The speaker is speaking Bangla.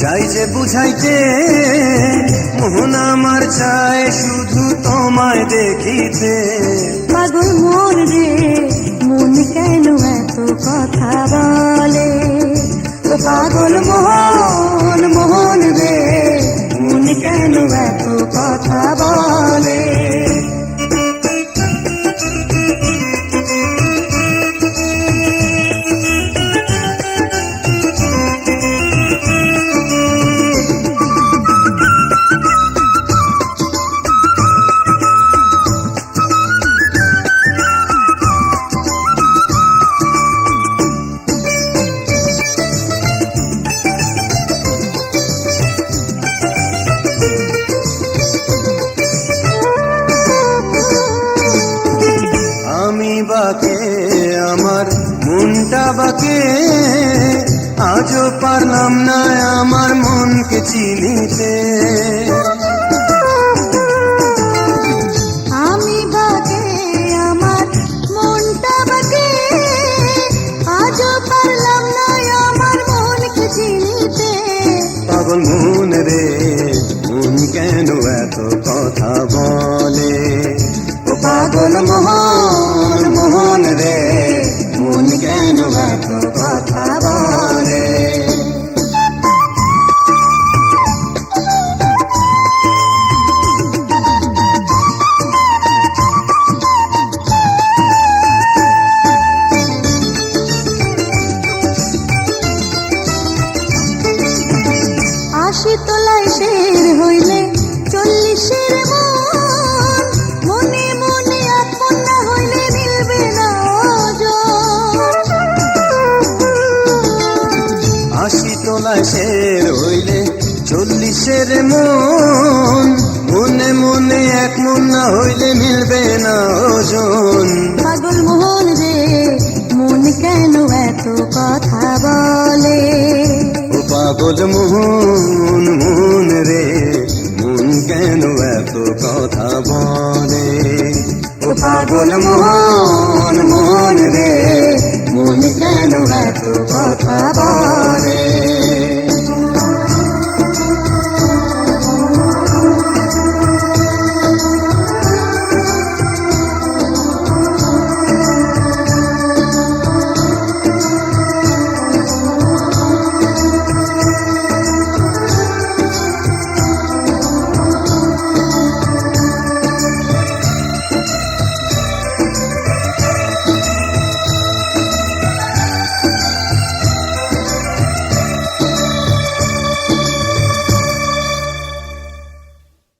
চাই যে বুঝাইতে মোহন আমার চায় শুধু তোমায় দেখিতে। পাগল মন রে মন কেন এত কথা বলে, ও পাগল মোহন মোহন রে মন কেন এত কথা বলে। আমি বাকে আমার মনটা বাকে, আজও পারলাম না আমার মনকে চিনিতে। আমি বাকে আমার মনটা বাকে, আজও পারলাম না আমার মনকে চিনিতে। পাগল মন রে মন কেন এত কথা বলে, ও পাগল মোহন মোহন রে মন কেন এত কথা বলে। আশি তোলায় শের হইলে 40-এর মন, মনে মনে আপন না হইলে মিলবে না ওজন। 80 তোলায় শের হইলে 40-এর মন, মনে মনে এক মন না হইলে মিলবে না ওজন। পাগল মোহন রে মন কেন এত কথা বলে, ও পাগল মোহন মোহন রে মন কেন এত কথা বলে, ও পাগল মোহন